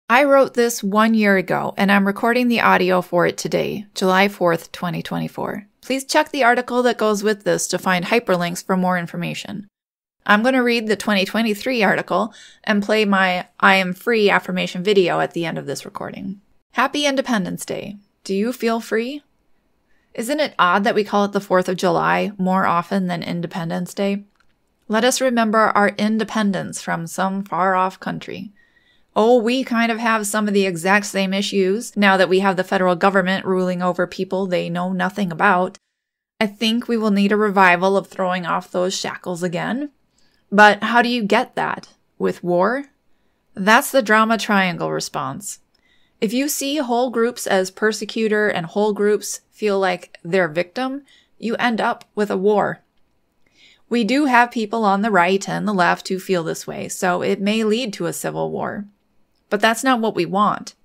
I wrote this 1 year ago, and I'm recording the audio for it today, July 4th, 2024. Please check the article that goes with this to find hyperlinks for more information. I'm going to read the 2023 article and play my I am free affirmation video at the end of this recording. Happy Independence Day. Do you feel free? Isn't it odd that we call it the 4th of July more often than Independence Day? Let us remember our independence from some far-off country. Oh, we kind of have some of the exact same issues now that we have the federal government ruling over people they know nothing about. I think we will need a revival of throwing off those shackles again. But how do you get that? With war? That's the drama triangle response. If you see whole groups as persecutor and whole groups feel like they're victim, you end up with a war. We do have people on the right and the left who feel this way, so it may lead to a civil war. But that's not what we want.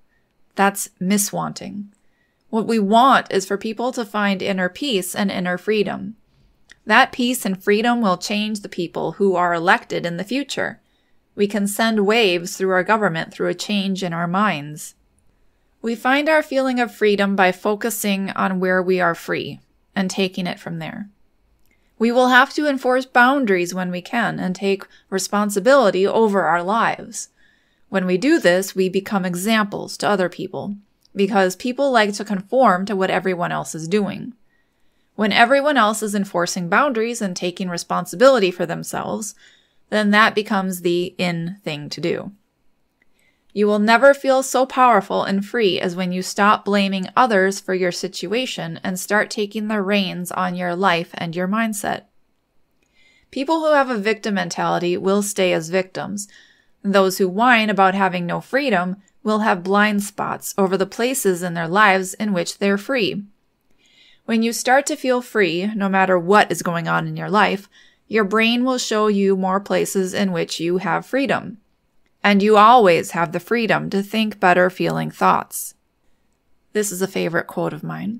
That's miswanting. What we want is for people to find inner peace and inner freedom. That peace and freedom will change the people who are elected in the future. We can send waves through our government through a change in our minds. We find our feeling of freedom by focusing on where we are free and taking it from there. We will have to enforce boundaries when we can and take responsibility over our lives. When we do this, we become examples to other people, because people like to conform to what everyone else is doing. When everyone else is enforcing boundaries and taking responsibility for themselves, then that becomes the in thing to do. You will never feel so powerful and free as when you stop blaming others for your situation and start taking the reins on your life and your mindset. People who have a victim mentality will stay as victims. Those who whine about having no freedom will have blind spots over the places in their lives in which they're free. When you start to feel free, no matter what is going on in your life, your brain will show you more places in which you have freedom. And you always have the freedom to think better feeling thoughts. This is a favorite quote of mine.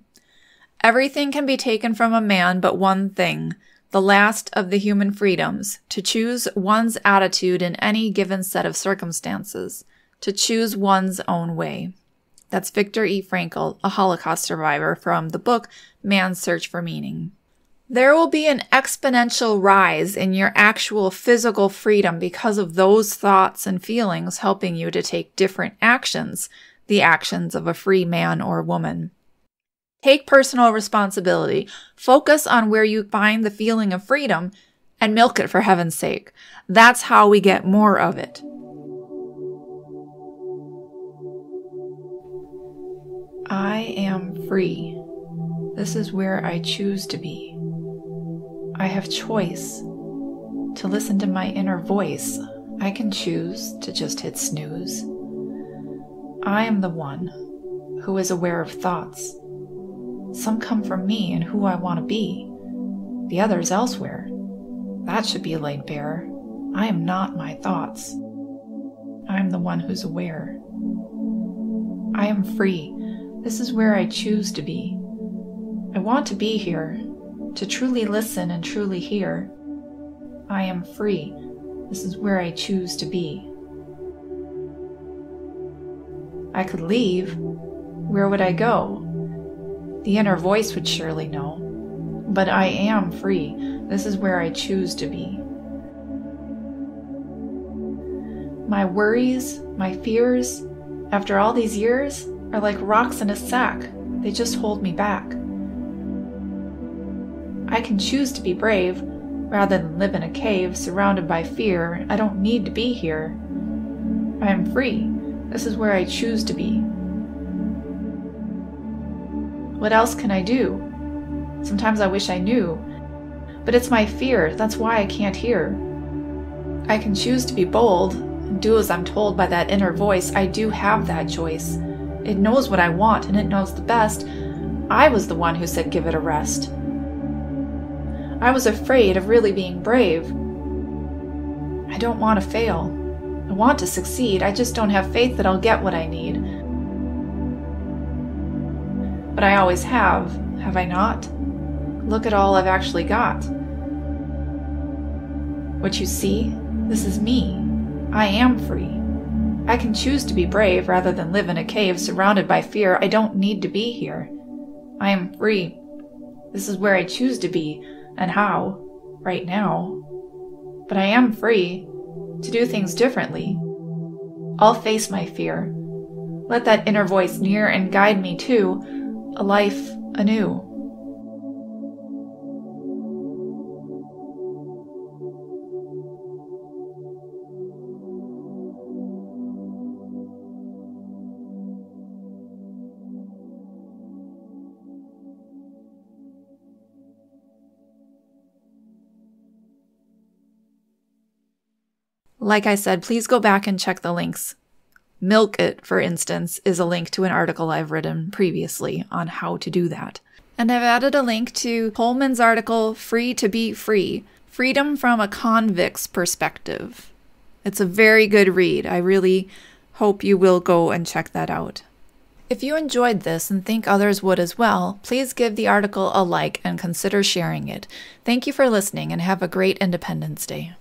Everything can be taken from a man but one thing, the last of the human freedoms, to choose one's attitude in any given set of circumstances, to choose one's own way. That's Viktor E. Frankl, a Holocaust survivor, from the book Man's Search for Meaning. There will be an exponential rise in your actual physical freedom because of those thoughts and feelings helping you to take different actions, the actions of a free man or woman. Take personal responsibility, focus on where you find the feeling of freedom, and milk it for heaven's sake. That's how we get more of it. I am free. This is where I choose to be. I have choice. To listen to my inner voice, I can choose to just hit snooze. I am the one who is aware of thoughts. Some come from me and who I want to be. The others elsewhere. That should be laid bare. I am not my thoughts. I am the one who's aware. I am free. This is where I choose to be. I want to be here, to truly listen and truly hear. I am free. This is where I choose to be. I could leave. Where would I go? The inner voice would surely know. But I am free. This is where I choose to be. My worries, my fears, after all these years, are like rocks in a sack. They just hold me back. I can choose to be brave, rather than live in a cave surrounded by fear. I don't need to be here. I am free. This is where I choose to be. What else can I do? Sometimes I wish I knew, but it's my fear. That's why I can't hear. I can choose to be bold and do as I'm told by that inner voice. I do have that choice. It knows what I want and it knows the best. I was the one who said give it a rest. I was afraid of really being brave. I don't want to fail. I want to succeed. I just don't have faith that I'll get what I need. But I always have I not? Look at all I've actually got. What you see, this is me. I am free. I can choose to be brave rather than live in a cave surrounded by fear. I don't need to be here. I am free. This is where I choose to be, and how, right now. But I am free to do things differently. I'll face my fear. Let that inner voice near and guide me to a life anew. Like I said, please go back and check the links. Milk It, for instance, is a link to an article I've written previously on how to do that. And I've added a link to Pullman's article, Free to Be Free, Freedom from a Convict's Perspective. It's a very good read. I really hope you will go and check that out. If you enjoyed this and think others would as well, please give the article a like and consider sharing it. Thank you for listening and have a great Independence Day.